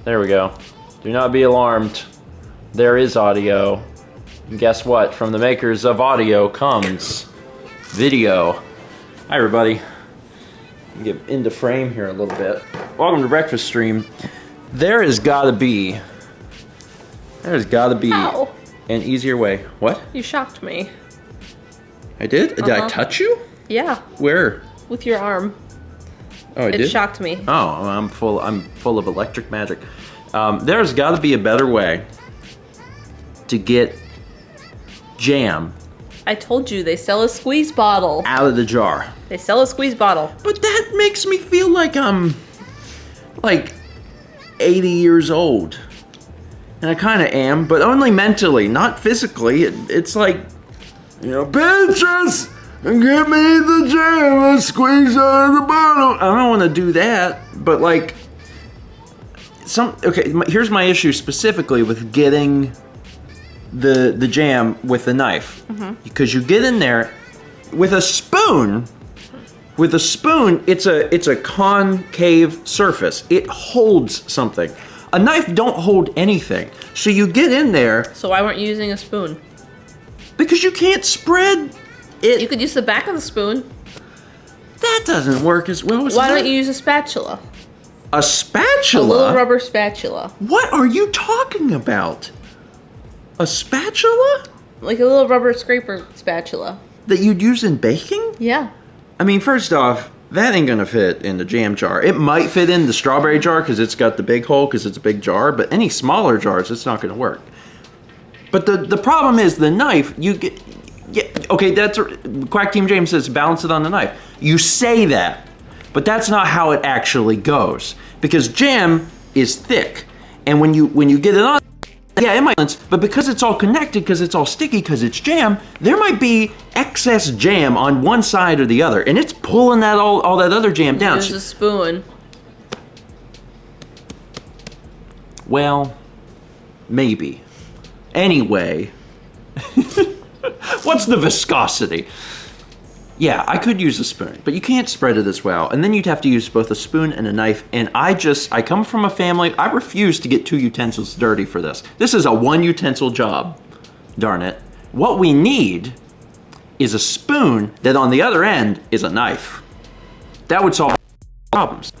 There we go. Do not be alarmed. There is audio. And guess what? From the makers of audio comes video. Hi, everybody. Get into frame here a little bit. Welcome to Breakfast Stream. There's gotta be Ow. an easier way. What? You shocked me. I did? Did I touch you? Yeah. Where? With your arm. Oh, I did? It shocked me. Oh, I'm full of electric magic. There's got to be a better way to get jam I told you, they sell a squeeze bottle. out of the jar. They sell a squeeze bottle. But that makes me feel like I'm like 80 years old. And I kind of am, but only mentally, not physically. It's like, you know, bitches, get me the jam and squeeze out of the bottle. I don't want to do that, but like, here's my issue specifically with getting the jam with the knife. Because you get in there with a spoon. With a spoon, it's a concave surface. It holds something. A knife don't hold anything. So you get in there. So why weren't you using a spoon? Because you can't spread it. You could use the back of the spoon. That doesn't work as well as Why that. don't you use a spatula? A spatula? A little rubber spatula. What are you talking about? A spatula? Like a little rubber scraper spatula. That you'd use in baking? Yeah. I mean, first off, that ain't gonna fit in the jam jar. It might fit in the strawberry jar because it's got the big hole because it's a big jar, but any smaller jars, it's not gonna work. But the problem is the knife, you get, okay, Quack Team James says balance it on the knife. You say that, but that's not how it actually goes. Because jam is thick, and when you get it on, yeah, it might balance, but because it's all connected, because it's all sticky, because it's jam, there might be excess jam on one side or the other, and it's pulling that all that other jam down. Use a spoon. Well, maybe. Anyway, what's the viscosity? Yeah, I could use a spoon, but you can't spread it as well. And then you'd have to use both a spoon and a knife. And I come from a family, I refuse to get 2 utensils dirty for this. This is a 1 utensil job, darn it. What we need is a spoon that on the other end is a knife. That would solve problems.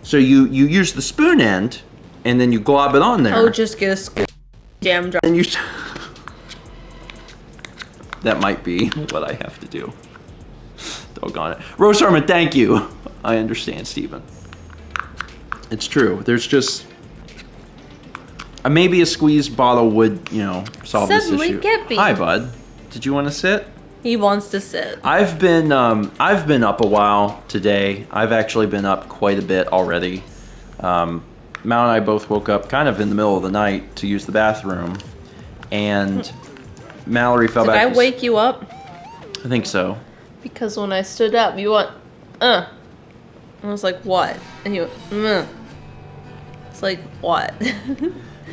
So you use the spoon end, and then you glob it on there. Oh, just get a jam jar. And you... That might be what I have to do. Doggone it. Rose Harmon, thank you. I understand, Stephen. It's true. There's just... maybe a squeeze bottle would, solve this issue. Hi, bud. Did you want to sit? He wants to sit. I've been up a while today. I've actually been up quite a bit already. Mal and I both woke up kind of in the middle of the night to use the bathroom. And Mallory fell back. Did I wake you up? I think so. Because when I stood up, you went, And I was like, what? And you went, It's like, what?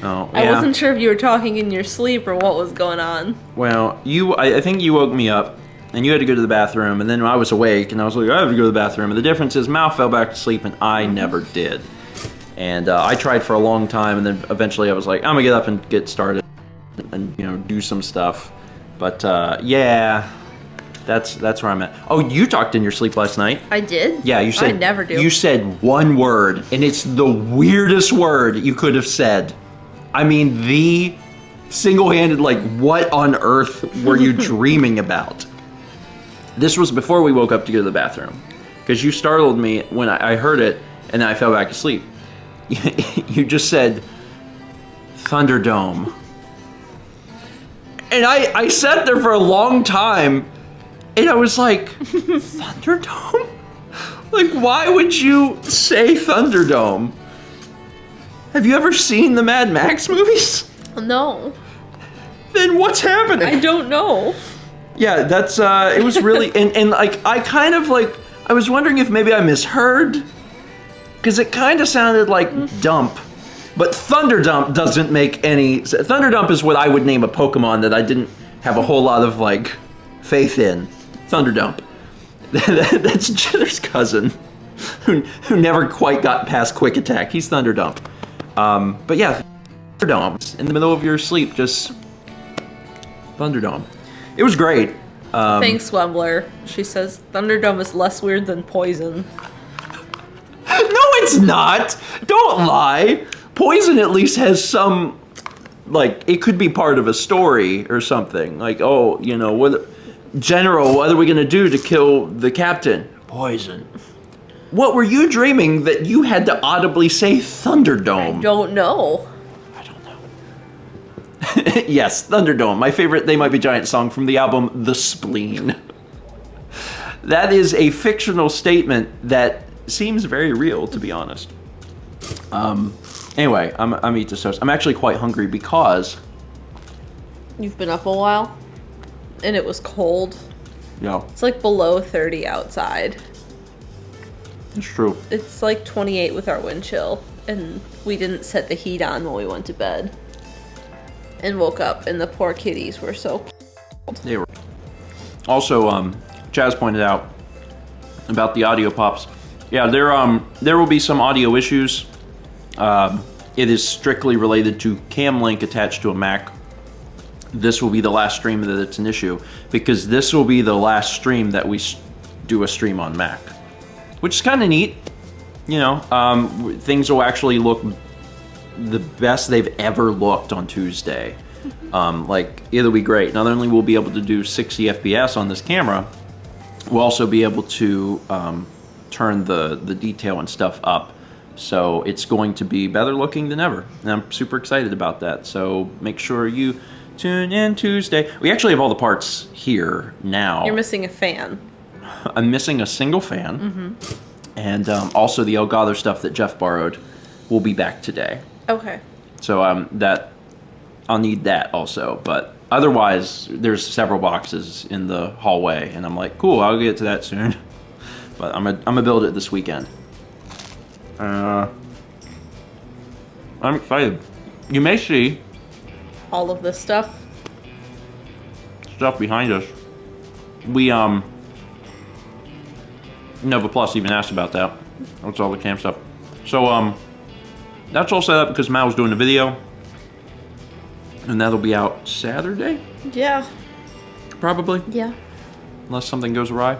Oh, yeah. I wasn't sure if you were talking in your sleep or what was going on. Well, I think you woke me up, and you had to go to the bathroom, and then I was awake, and I was like, I have to go to the bathroom. And the difference is Mal fell back to sleep, and I never did. And I tried for a long time, and then eventually I was like, I'm gonna get up and get started and, do some stuff. But, yeah. That's where I'm at. Oh, you talked in your sleep last night. I did? Yeah, you said... I never do. You said one word, and it's the weirdest word you could have said. I mean, the single-handed, like, what on earth were you dreaming about? This was before we woke up to go to the bathroom. Because you startled me when I heard it, and then I fell back asleep. You just said, Thunderdome. And I sat there for a long time, and I was like, Thunderdome? Like, why would you say Thunderdome? Have you ever seen the Mad Max movies? No. Then what's happening? I don't know. Yeah, that's, it was really, and like, I was wondering if maybe I misheard, because it kind of sounded like dump, but Thunderdump doesn't make any, Thunderdump is what I would name a Pokemon that I didn't have a whole lot of, like, faith in. Thunderdump. That's Jitter's cousin, who never quite got past Quick Attack. He's Thunderdump. But yeah, Thunderdome. In the middle of your sleep, just Thunderdome. It was great. Thanks, Wembler. She says Thunderdome is less weird than Poison. No, it's not. Don't lie. Poison at least has some, like, it could be part of a story or something. Like, oh, you know, General, what are we gonna do to kill the captain? Poison. What were you dreaming that you had to audibly say Thunderdome? Don't know. I don't know. Yes, Thunderdome. My favorite They Might Be Giant song from the album The Spleen. That is a fictional statement that seems very real, to be honest. Anyway, I'm eat this toast. I'm actually quite hungry because You've been up a while, and it was cold. Yeah, It's like below 30 outside. it's true. It's like 28 with our wind chill, and we didn't set the heat on when we went to bed. And woke up, and the poor kitties were so cold. They were. Also, Chaz pointed out about the audio pops. Yeah, there will be some audio issues. It is strictly related to Cam Link attached to a Mac. This will be the last stream that it's an issue, because this will be the last stream that we do a stream on Mac, which is kind of neat. You know, things will actually look the best they've ever looked on Tuesday. Like, it'll be great. Not only will we be able to do 60 FPS on this camera, we'll also be able to turn the detail and stuff up. So it's going to be better looking than ever. And I'm super excited about that. So make sure you tune in Tuesday. We actually have all the parts here now. You're missing a fan. I'm missing a single fan. And also the Elgato stuff that Jeff borrowed will be back today. Okay. So I'll need that also. But otherwise, there's several boxes in the hallway. And I'm like, cool, I'll get to that soon. But I'm gonna build it this weekend. I'm excited. You may see All of this stuff. stuff behind us. We Nova Plus even asked about that. That's all the cam stuff. So that's all set up because Mal's doing the video, and that'll be out Saturday, Yeah. probably, Yeah. unless something goes awry.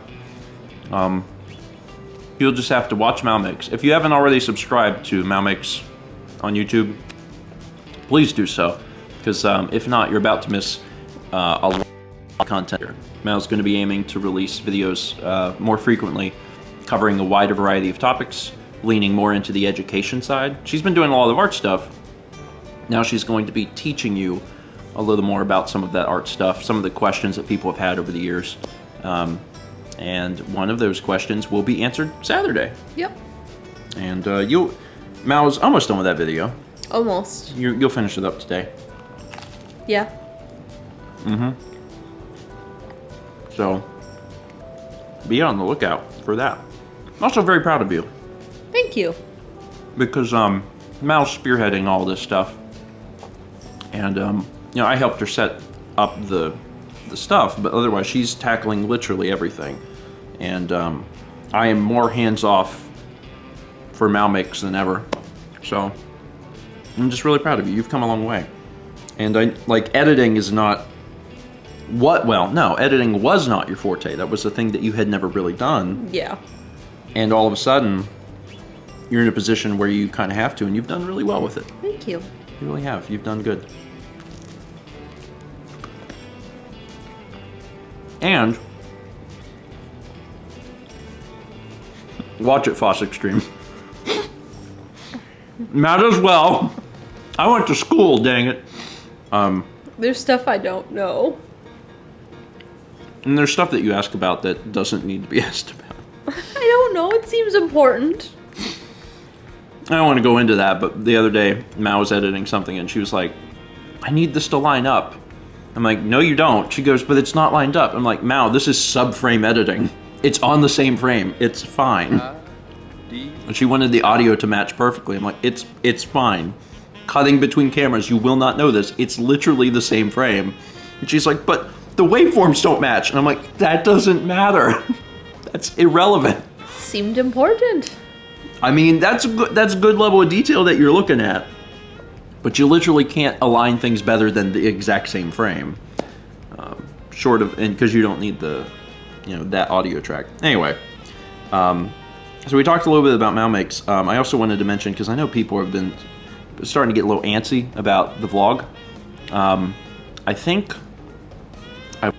You'll just have to watch Malmix. If you haven't already subscribed to Malmix on YouTube, please do so, because if not, you're about to miss a lot of content here. Mal's going to be aiming to release videos more frequently, covering a wider variety of topics, leaning more into the education side. She's been doing a lot of art stuff. Now she's going to be teaching you a little more about some of that art stuff, some of the questions that people have had over the years. And one of those questions will be answered Saturday. Yep. And Mal's almost done with that video. Almost. You'll finish it up today. Yeah. So be on the lookout for that. I'm also very proud of you, Thank you. because Mal's spearheading all this stuff, and you know, I helped her set up the stuff, but otherwise she's tackling literally everything, and I am more hands-off for Malmix than ever. So I'm just really proud of you. You've come a long way, and editing is not editing was not your forte. That was the thing that you had never really done. Yeah. And all of a sudden, you're in a position where you kind of have to, and you've done really well with it. Thank you. You really have. You've done good. And watch it, Foss Extreme. Might as well. I went to school, dang it. There's stuff I don't know. And there's stuff that you ask about that doesn't need to be asked about. I don't know. It seems important. I don't want to go into that, but the other day, Mal was editing something, and she was like, I need this to line up. I'm like, no, you don't. She goes, but it's not lined up. I'm like, Mal, this is subframe editing. It's on the same frame. It's fine. And she wanted the audio to match perfectly. I'm like, it's fine. Cutting between cameras, you will not know this. It's literally the same frame. And she's like, but the waveforms don't match. And I'm like, that doesn't matter. That's irrelevant. Seemed important. I mean, that's a good level of detail that you're looking at. But you literally can't align things better than the exact same frame. Short of, and because you don't need the, that audio track. Anyway, so we talked a little bit about Malmakes. I also wanted to mention, because I know people have been starting to get a little antsy about the vlog. I think I'm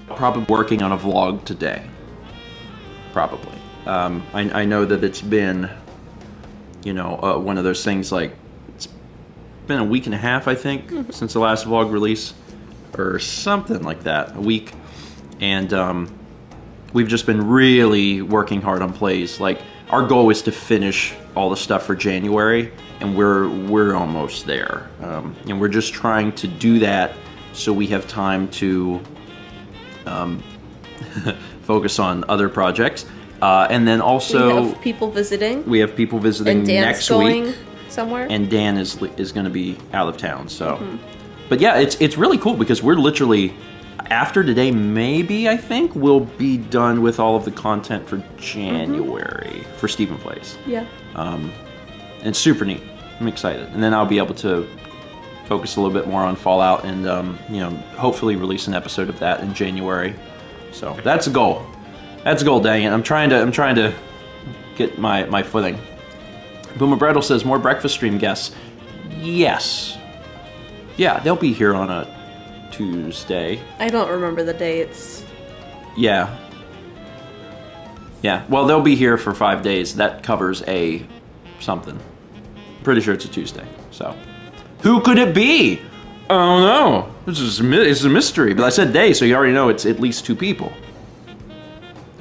probably working on a vlog today. Probably. I know that it's been, one of those things like, it's been a week and a half, I think, since the last vlog release, or something like that, a week. And we've just been really working hard on plays. Like, our goal is to finish all the stuff for January, and we're almost there. And we're just trying to do that so we have time to focus on other projects. And then also, we have people visiting. We have people visiting and Dan's next going week. Somewhere. And Dan is going to be out of town. So, but yeah, it's really cool because we're literally, after today, maybe I think we'll be done with all of the content for January for Stephen Plays. Yeah. And it's super neat. I'm excited, and then I'll be able to focus a little bit more on Fallout, and hopefully release an episode of that in January. So that's a goal. That's a goal, dang it. I'm trying to get my footing. Boomer Brettle says, more breakfast stream guests. Yes. Yeah, they'll be here on a Tuesday. I don't remember the dates. Yeah. Yeah, well, they'll be here for 5 days. That covers a something. Pretty sure it's a Tuesday, so. Who could it be? I don't know. It's a mystery, but I said day, so you already know it's at least 2 people.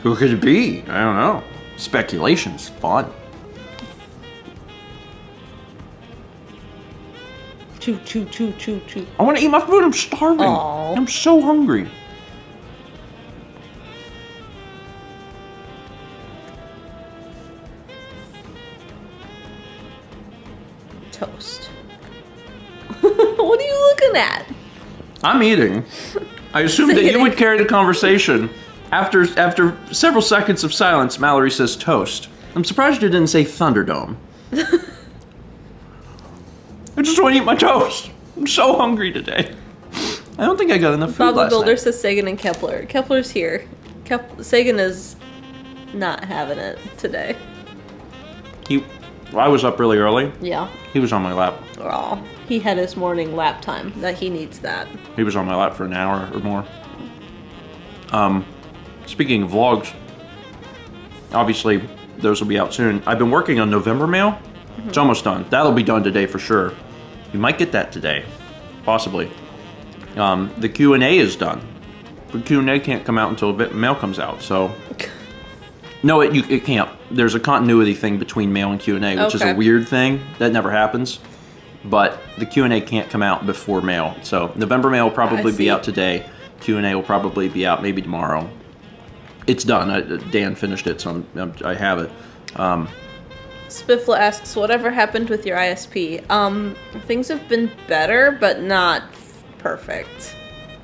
Who could it be? I don't know. Speculation's fun. Choo. I want to eat my food. I'm starving. Aww. I'm so hungry. Toast. What are you looking at? I'm eating. I assumed that you would carry the conversation. After several seconds of silence, Mallory says toast. I'm surprised you didn't say Thunderdome. I just want to eat my toast. I'm so hungry today. I don't think I got enough food Bob the last Builder night. says Sagan and Kepler. Kepler's here. Sagan is not having it today. I was up really early. Yeah. He was on my lap. Oh, he had his morning lap time. That he needs that. He was on my lap for an hour or more. Speaking of vlogs, obviously those will be out soon. I've been working on November mail. It's almost done. That'll be done today for sure. You might get that today, possibly. The Q&A is done. The Q&A can't come out until mail comes out, so. No, it can't. There's a continuity thing between mail and Q&A, which is a weird thing. That never happens. But the Q&A can't come out before mail. So November mail will probably be out today. Q&A will probably be out maybe tomorrow. It's done. Dan finished it, so I have it. Spiffla asks, whatever happened with your ISP? Things have been better, but not perfect.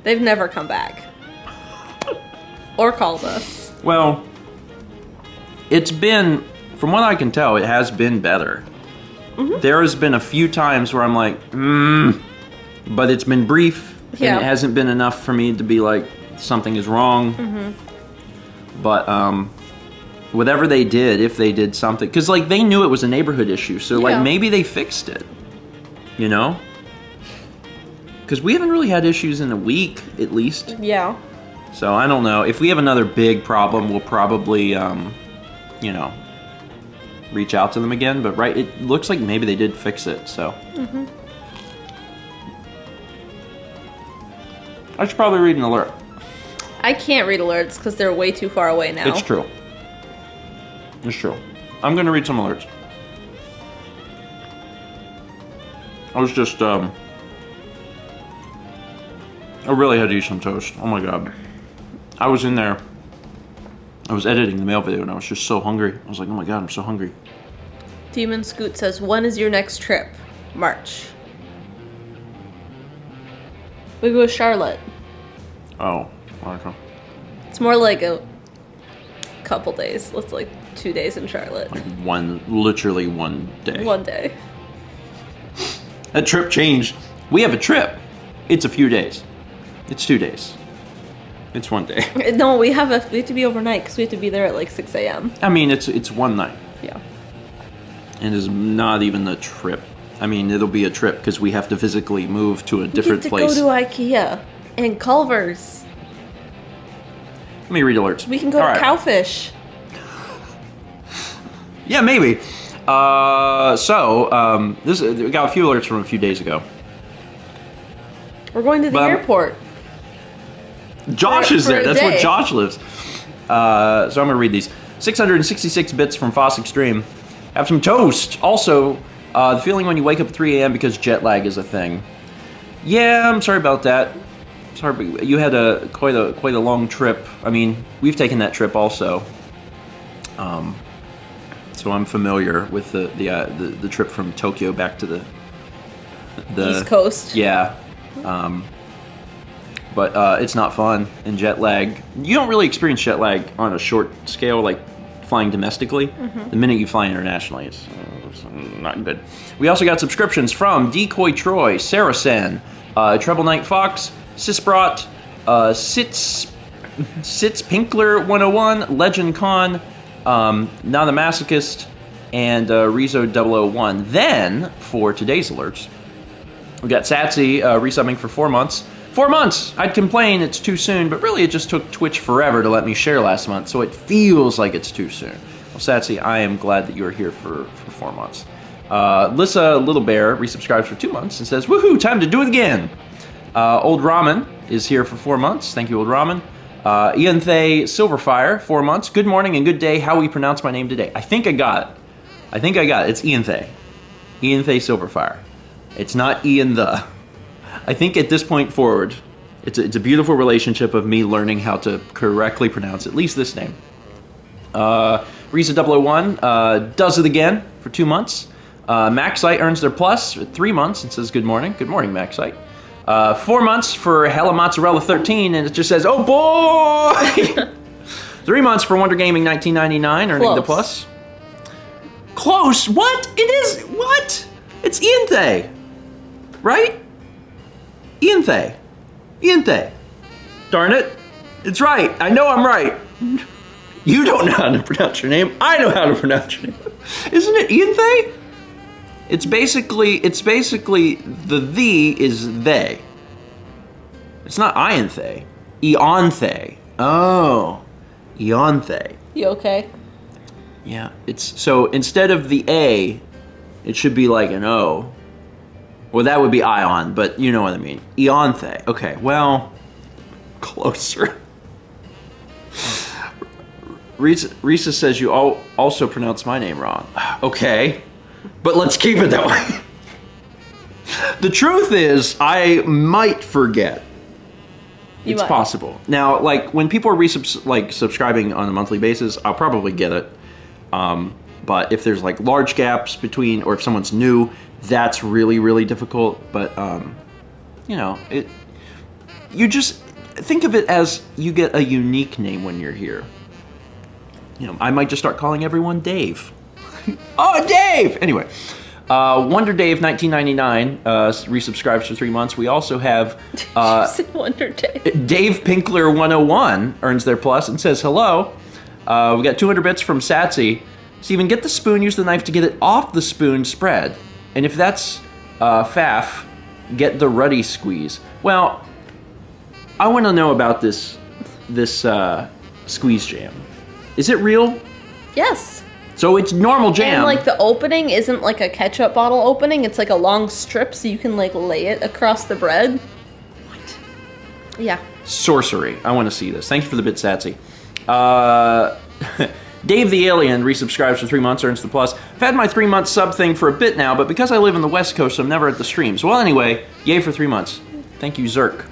They've never come back. Or called us. Well, it's been, from what I can tell, it has been better. There has been a few times where I'm like, but it's been brief, and it hasn't been enough for me to be like, something is wrong. But, whatever they did, if they did something, because like they knew it was a neighborhood issue, so like maybe they fixed it, you know? Because we haven't really had issues in a week, at least. Yeah. So I don't know. If we have another big problem, we'll probably, you know, reach out to them again. But it looks like maybe they did fix it, so. I should probably read an alert. I can't read alerts because they're way too far away now. It's true. It's true. I'm going to read some alerts. I was just, I really had to eat some toast. Oh my god. I was in there. I was editing the mail video and I was just so hungry. I was like, oh my god, I'm so hungry. Demon Scoot says, when is your next trip? March. We go to Charlotte. Oh, okay. It's more like a couple days. It's like 2 days in Charlotte. Like literally one day. One day. That trip changed. We have a trip. It's a few days. It's 2 days. It's 1 day. No, we have to be overnight because we have to be there at like 6 a.m. I mean, it's one night. Yeah. And it's not even a trip. I mean, it'll be a trip because we have to physically move to a different place. We get to go to IKEA and Culver's. Let me read alerts. We can go to Cowfish. Yeah, maybe. We got a few alerts from a few days ago. We're going to the airport. Josh is there. That's where day. Josh lives. So I'm going to read these. 666 bits from Foss Extreme. Have some toast. Also, the feeling when you wake up at 3 a.m. because jet lag is a thing. Yeah, I'm sorry about that. Sorry, but you had quite a long trip. I mean, we've taken that trip also. So I'm familiar with the trip from Tokyo back to the East Coast. Yeah. But it's not fun, and jet lag. You don't really experience jet lag on a short scale, like flying domestically. Mm-hmm. The minute you fly internationally, it's not good. We also got subscriptions from Decoy Troy, Saracen, Treble Knight Fox, Sisbrat, Sits Pinkler 101, Legend Con, Not a Masochist, and Rezo 001. Then, for today's alerts, we got Satsy resubbing for 4 months. 4 months! I'd complain it's too soon, but really it just took Twitch forever to let me share last month, so it feels like it's too soon. Well, Satsy, I am glad that you're here for 4 months. Lissa Little Bear resubscribes for 2 months and says, woohoo, time to do it again! Old Ramen is here for 4 months. Thank you, Old Ramen. Ian Thay Silverfire, 4 months. Good morning and good day. How we pronounce my name today? I think I got it. It's Ian Thay. Ian Thay Silverfire. It's not Ian the. I think at this point forward, it's a beautiful relationship of me learning how to correctly pronounce at least this name. Risa 001 does it again for 2 months. Maxite earns their plus for 3 months and says good morning. Good morning, Maxite. 4 months for Hella Mozzarella 13, and it just says, oh boy! 3 months for Wonder Gaming 1999, earning the plus. Close? What? It is, what? It's Ian Thay, right? Ian Thay. Ian Thay. Darn it. It's right. I know I'm right. You don't know how to pronounce your name. I know how to pronounce your name. Isn't it Ian Thay? It's basically the is they. It's not Ian Thay. Eon Thay. Oh. Eon Thay. You okay? Yeah. So instead of the A, it should be like an O. Well, that would be Ion, but you know what I mean. Eon Thay. Okay, well, closer. Risa says you also pronounce my name wrong. Okay, but let's keep it that way. The truth is, I might forget. It's possible. Now, like, when people are subscribing on a monthly basis, I'll probably get it. But if there's, like, large gaps between, or if someone's new, that's really, really difficult. But, you know, you just think of it as you get a unique name when you're here. You know, I might just start calling everyone Dave. Oh, Dave! Anyway, Wonder Dave 1999 resubscribes for 3 months. We also have Wonder Dave. Dave Pinkler 101 earns their plus and says hello. We got 200 bits from Satsy. Steven, get the spoon, use the knife to get it off the spoon spread. And if that's faff, get the ruddy squeeze. Well, I want to know about this squeeze jam. Is it real? Yes. So it's normal jam. And like the opening isn't like a ketchup bottle opening. It's like a long strip so you can like lay it across the bread. What? Yeah. Sorcery. I want to see this. Thank you for the bit, Satsy. Dave the Alien resubscribes for 3 months, earns the plus. I've had my 3 month sub thing for a bit now, but because I live in the West Coast, I'm never at the streams. Well, anyway, yay for 3 months. Thank you, Zerk.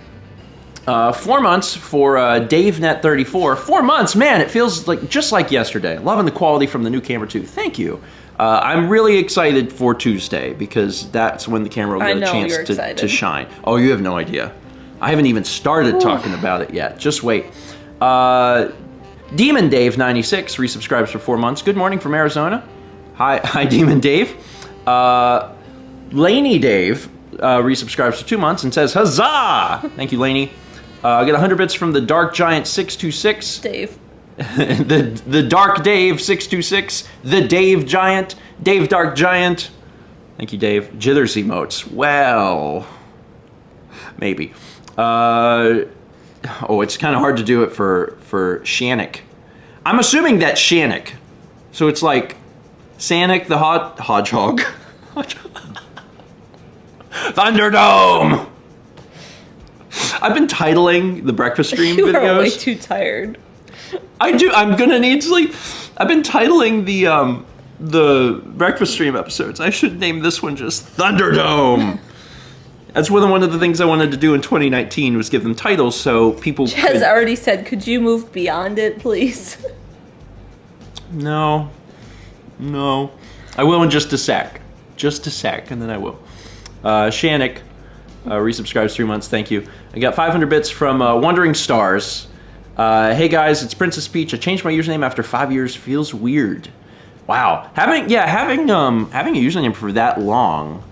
4 months for DaveNet34. 4 months, man, it feels like just like yesterday. Loving the quality from the new camera too. Thank you. I'm really excited for Tuesday because that's when the camera will get a chance to shine. Oh, you have no idea. I haven't even started talking about it yet. Just wait. Demon Dave 96 resubscribes for 4 months. Good morning from Arizona. Hi Demon Dave. Laney Dave resubscribes for 2 months and says, huzzah! Thank you, Lainey. I get 100 bits from the Dark Giant 626. Dave. the Dark Dave 626. The Dave Giant. Dave Dark Giant. Thank you, Dave. Jithers emotes. Well, maybe. It's kind of hard to do it for Shannick. I'm assuming that's Shannick. So it's like Sanic the Hodgehog. Thunderdome! I've been titling the breakfast stream You videos. are way too tired. I'm gonna need sleep. I've been titling the breakfast stream episodes. I should name this one just Thunderdome. That's one of the things I wanted to do in 2019 was give them titles so people Chaz already said, could you move beyond it, please? No. I will in just a sec. Just a sec, and then I will. Shannick resubscribes 3 months. Thank you. I got 500 bits from Wandering Stars. Hey guys, it's Princess Peach. I changed my username after 5 years. Feels weird. Wow. Having a username for that long,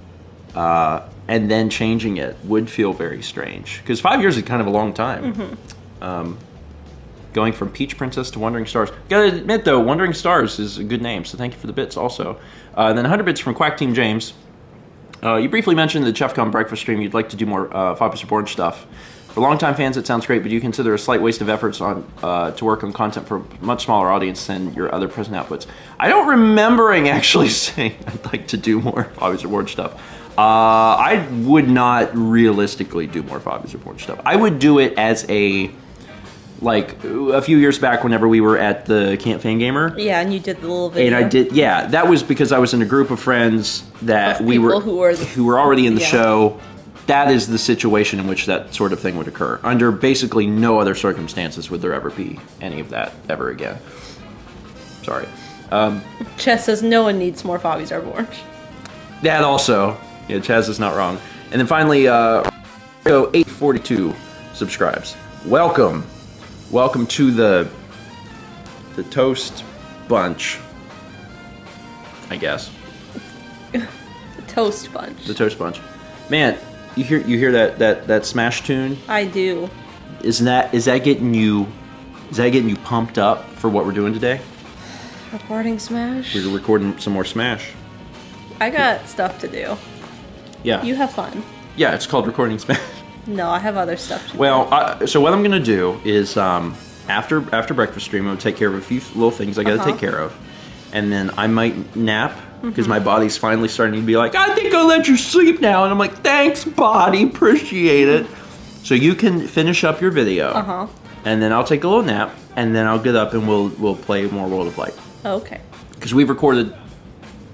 and then changing it would feel very strange. Because 5 years is kind of a long time. Mm-hmm. Going from Peach Princess to Wandering Stars. Gotta admit though, Wandering Stars is a good name, so thank you for the bits also. And then 100 bits from Quack Team James. You briefly mentioned the ChefCon breakfast stream. You'd like to do more Fabius Reborn stuff. For longtime fans, it sounds great, but do you consider a slight waste of efforts to work on content for a much smaller audience than your other present outputs? I don't remembering actually saying I'd like to do more Fabius Reborn stuff. I would not realistically do more Fabius Reborn stuff. I would do it as a few years back whenever we were at the Camp Fan Gamer. Yeah, and you did the little video. And I did, yeah. That was because I was in a group of friends that who were already in the show. That is the situation in which that sort of thing would occur. Under basically no other circumstances would there ever be any of that ever again. Sorry. Chess says no one needs more Fabius Reborn. That also. Yeah, Chaz is not wrong. And then finally, 842 subscribes. Welcome to the Toast Bunch, I guess. The Toast Bunch. The Toast Bunch. Man, you hear that Smash tune? I do. Is that getting you pumped up for what we're doing today? Recording Smash? We're recording some more Smash. I got stuff to do. Yeah. You have fun. Yeah, it's called Recording Smash. No, I have other stuff to do. Well, so what I'm gonna do is after breakfast stream, I'm gonna take care of a few little things I gotta take care of, and then I might nap because my body's finally starting to be like, I think I'll let you sleep now, and I'm like, thanks, body, appreciate it. So you can finish up your video, and then I'll take a little nap, and then I'll get up and we'll play more World of Light. Okay. Because we've recorded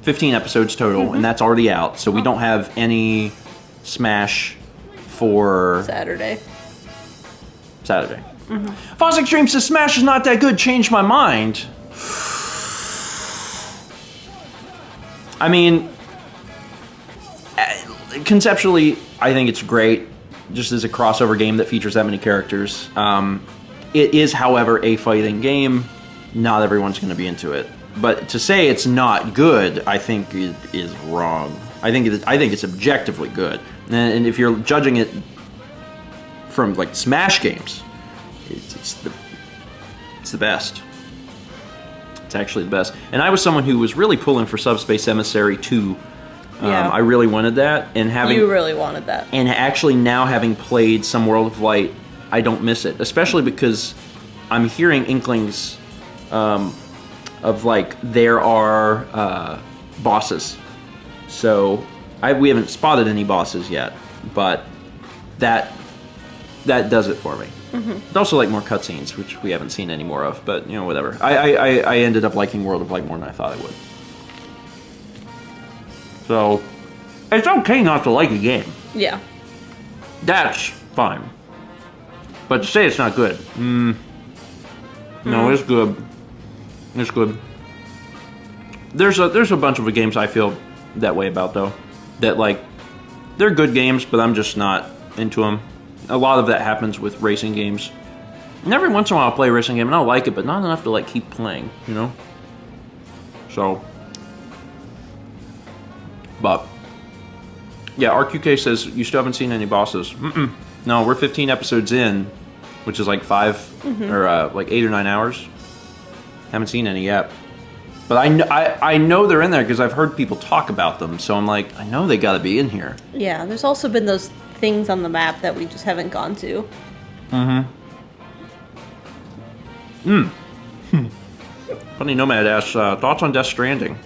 15 episodes total, and that's already out, so we don't have any Smash for Saturday. Foss Extreme says Smash is not that good. Changed my mind. I mean, conceptually, I think it's great. Just as a crossover game that features that many characters. It is, however, a fighting game. Not everyone's going to be into it. But to say it's not good, I think it is wrong. I think it's objectively good. And if you're judging it from like Smash games, it's the best. It's actually the best. And I was someone who was really pulling for Subspace Emissary 2. Yeah. I really wanted that, and You really wanted that. And actually now having played some World of Light, I don't miss it, especially because I'm hearing inklings of like there are bosses. So we haven't spotted any bosses yet, but that does it for me. I'd also like more cutscenes, which we haven't seen any more of, but you know, whatever. I ended up liking World of Light more than I thought I would. So it's okay not to like a game. Yeah. That's fine. But to say it's not good, no, it's good. It's good. There's a bunch of games I feel that way about though, that like they're good games, but I'm just not into them. A lot of that happens with racing games. And every once in a while I'll play a racing game and I'll like it, but not enough to like keep playing, you know? So, but Yeah, RQK says you still haven't seen any bosses. No, we're 15 episodes in, which is like 5 or like 8 or 9 hours. Haven't seen any yet. But I know they're in there because I've heard people talk about them. So I'm like, I know they got to be in here. Yeah, there's also been those things on the map that we just haven't gone to. Funny Nomad asks, thoughts on Death Stranding?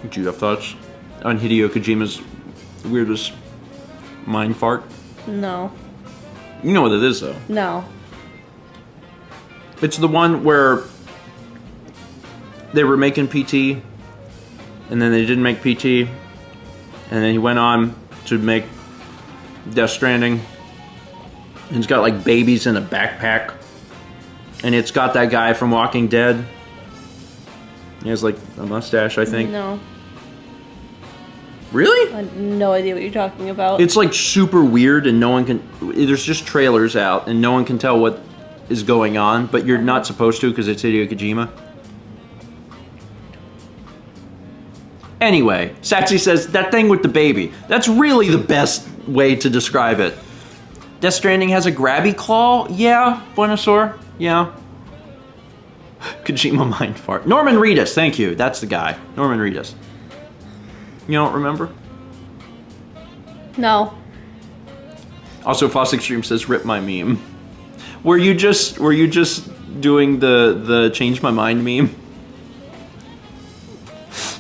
Do you have thoughts on Hideo Kojima's weirdest mind fart? No. You know what it is, though. No. It's the one where they were making PT, and then they didn't make PT, and then he went on to make Death Stranding, and it's got like babies in a backpack, and it's got that guy from Walking Dead. He has like a mustache, I think. No. Really? I have no idea what you're talking about. It's like super weird, and no one can. There's just trailers out, and no one can tell what is going on, but you're not supposed to because it's Hideo Kojima. Anyway, Satsy says that thing with the baby. That's really the best way to describe it. Death Stranding has a grabby claw. Yeah, Buenosaur. Yeah. Kojima mind fart. Norman Reedus, thank you. That's the guy. Norman Reedus. You don't remember? No. Also, Foss Extreme says, "Rip my meme." Were you just doing the change my mind meme?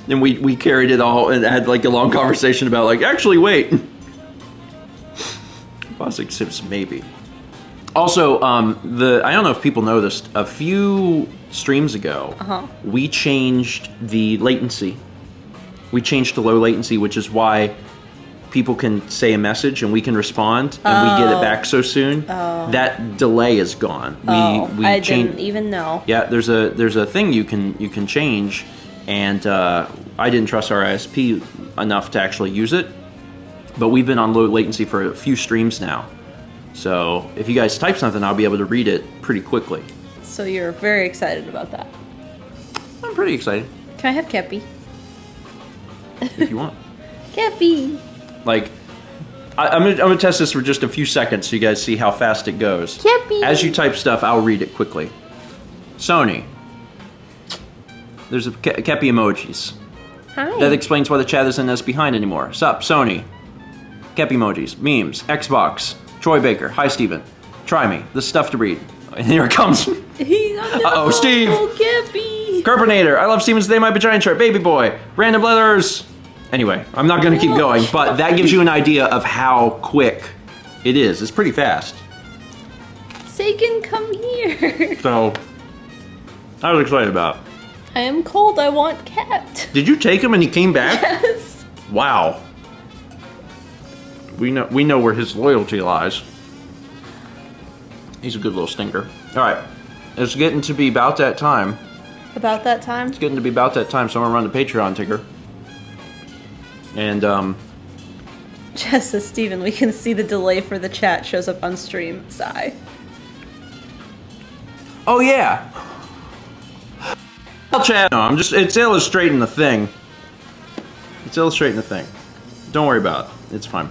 And we carried it all and had like a long conversation about like, actually wait. Foss Extreme, maybe. Also, I don't know if people know this. A few streams ago, we changed the latency. We changed to low latency, which is why people can say a message and we can respond and we get it back so soon. That delay is gone. I didn't even know. Yeah, there's a thing you can change, and I didn't trust our ISP enough to actually use it. But we've been on low latency for a few streams now. So if you guys type something, I'll be able to read it pretty quickly. So you're very excited about that. I'm pretty excited. Can I have Kepi? If you want. Kepi! Like, I'm gonna test this for just a few seconds so you guys see how fast it goes. Kepi! As you type stuff, I'll read it quickly. Sony. There's a Kepi emojis. Hi. That explains why the chat isn't as behind anymore. Sup, Sony. Kepi emojis. Memes. Xbox. Troy Baker. Hi, Steven. Try me. This stuff to read. And here it comes. Uh-oh, Steve. Kepi! Carpinator. I love Steven's They Might Be Giant Shirt. Baby Boy. Random Leathers. Anyway, I'm not going to keep going, but that gives you an idea of how quick it is. It's pretty fast. Seiken, come here. So, I was excited about it. I am cold. I want cat. Did you take him and he came back? Yes. Wow. We know where his loyalty lies. He's a good little stinker. All right, it's getting to be about that time. About that time? It's getting to be about that time, so I'm gonna run the Patreon ticker. And Jess says, Steven, we can see the delay for the chat shows up on stream. Sigh. Oh yeah. Chat. No, it's illustrating the thing. It's illustrating the thing. Don't worry about it. It's fine.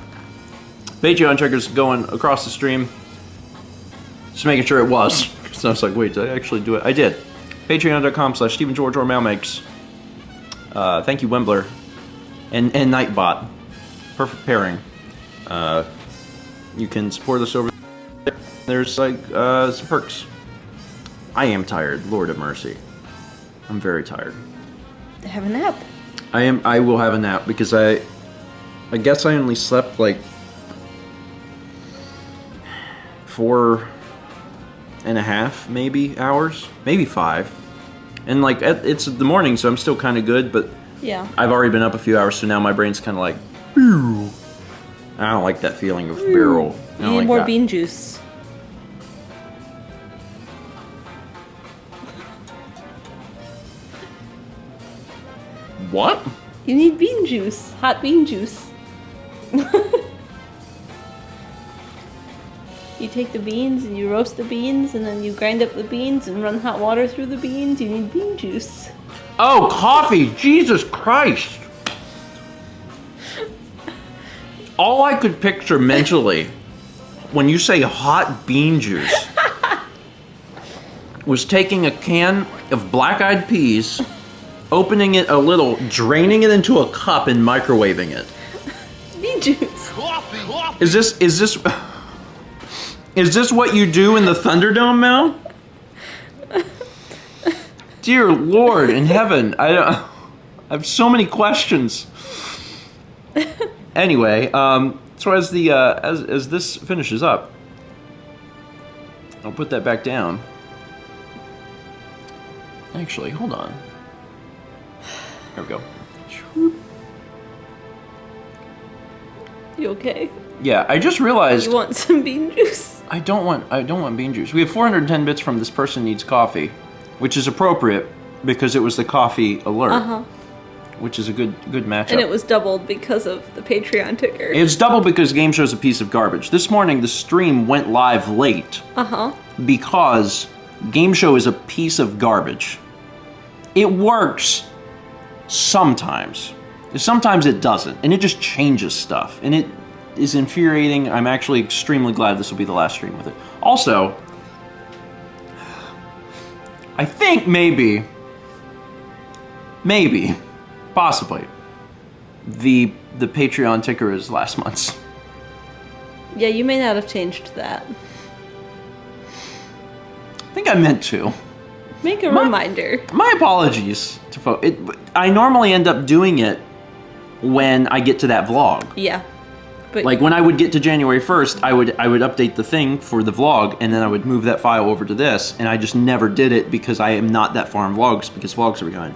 Patreon trigger's going across the stream. Just making sure it was. So I was like, wait, did I actually do it? I did. Patreon.com/StephenGeorgeOrMailmakes. Thank you, Wembler. And Nightbot. Perfect pairing. You can support us over there. There's like some perks. I am tired, Lord of mercy. I'm very tired. Have a nap. I will have a nap because I guess I only slept like 4.5 maybe hours, maybe 5, and like it's the morning, so I'm still kind of good, but yeah, I've already been up a few hours, so now my brain's kind of like, Bew. I don't like that feeling of barrel. You need more bean juice. What? You need bean juice. Hot bean juice. You take the beans and you roast the beans and then you grind up the beans and run hot water through the beans. You need bean juice. Oh, coffee! Jesus Christ! All I could picture mentally when you say hot bean juice was taking a can of black-eyed peas, opening it a little, draining it into a cup, and microwaving it. Bean juice. Is this what you do in the Thunderdome, Mel? Dear Lord in heaven, I have so many questions. Anyway, so as the as this finishes up, I'll put that back down. Actually, hold on. There we go. You okay? Yeah, I just realized You want some bean juice? I don't want bean juice. We have 410 bits from This Person Needs Coffee, which is appropriate because it was the coffee alert, which is a good matchup. And it was doubled because of the Patreon ticker. It's doubled because Gameshow's a piece of garbage. This morning the stream went live late because Gameshow is a piece of garbage. It works sometimes. Sometimes it doesn't, and it just changes stuff, and it is infuriating. I'm actually extremely glad this will be the last stream with it. Also, I think maybe, possibly, the Patreon ticker is last month's. Yeah, you may not have changed that. I think I meant to. Make a reminder. My apologies to folks. I normally end up doing it when I get to that vlog. Yeah. But Like when I would get to January 1st, I would update the thing for the vlog, and then I would move that file over to this, and I just never did it because I am not that far in vlogs because vlogs are behind.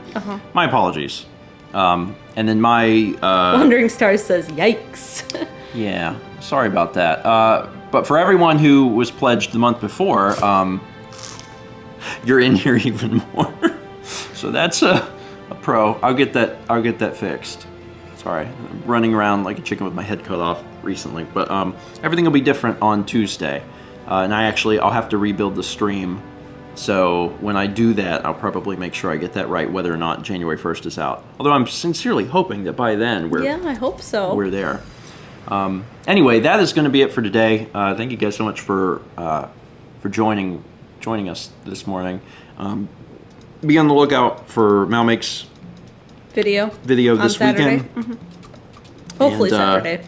My apologies. And then my Wandering Stars says, "Yikes." yeah, sorry about that. But for everyone who was pledged the month before, you're in here even more. So that's a pro. I'll get that fixed. Sorry, I'm running around like a chicken with my head cut off recently, but everything will be different on Tuesday, and I'll have to rebuild the stream. So when I do that, I'll probably make sure I get that right, whether or not January 1st is out. Although I'm sincerely hoping that by then Yeah, I hope so. we're there. Anyway, that is going to be it for today. Thank you guys so much for joining us this morning. Be on the lookout for Mal Makes Video this Saturday. weekend. Hopefully And, Saturday.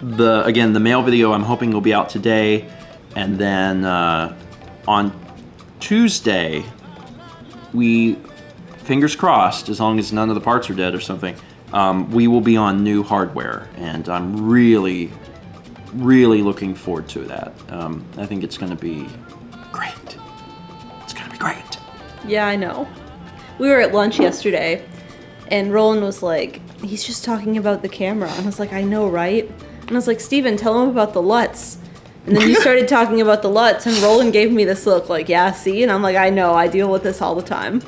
The mail video I'm hoping will be out today, and then on Tuesday we, fingers crossed, as long as none of the parts are dead or something, we will be on new hardware, and I'm really looking forward to that. I think it's going to be great. It's going to be great. Yeah, I know. We were at lunch yesterday, and Roland was like, "He's just talking about the camera." And I was like, "I know, right?" And I was like, "Steven, tell him about the LUTs." And then you started talking about the LUTs, and Roland gave me this look like, "Yeah, see?" And I'm like, "I know, I deal with this all the time."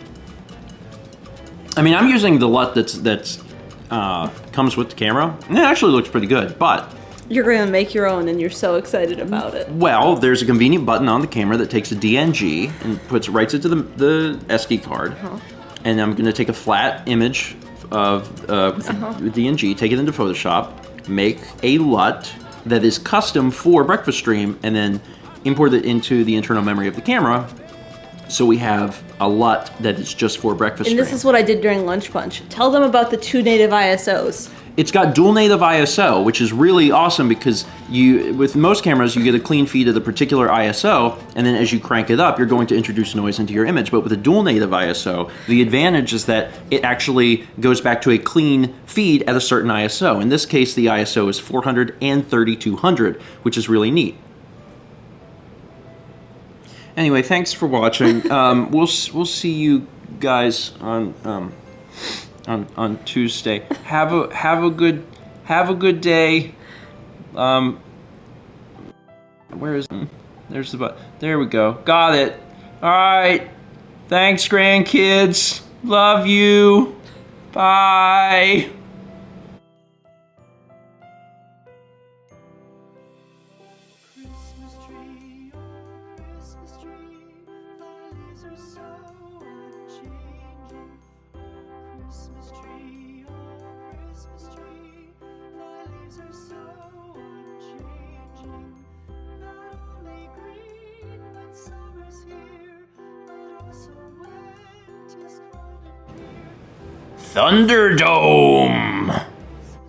I mean, I'm using the LUT that's comes with the camera, and it actually looks pretty good, but You're going to make your own, and you're so excited about it. well, there's a convenient button on the camera that takes a DNG and writes it to the SD card. And I'm going to take a flat image of with DNG, take it into Photoshop, make a LUT that is custom for Breakfast Stream, and then import it into the internal memory of the camera. So we have a LUT that is just for Breakfast Stream. And this is what I did during Lunch Punch. Tell them about the 2 native ISOs. It's got dual native ISO, which is really awesome because with most cameras, you get a clean feed of the particular ISO, and then as you crank it up, you're going to introduce noise into your image. But with a dual native ISO, the advantage is that it actually goes back to a clean feed at a certain ISO. In this case, the ISO is 400 and 3200, which is really neat. Anyway, thanks for watching. We'll see you guys on Tuesday. Have a good day. Where is there's the button. There we go. Got it. All right. Thanks, grandkids. Love you. Bye. Christmas tree, oh Christmas tree, thy leaves are so Thunderdome.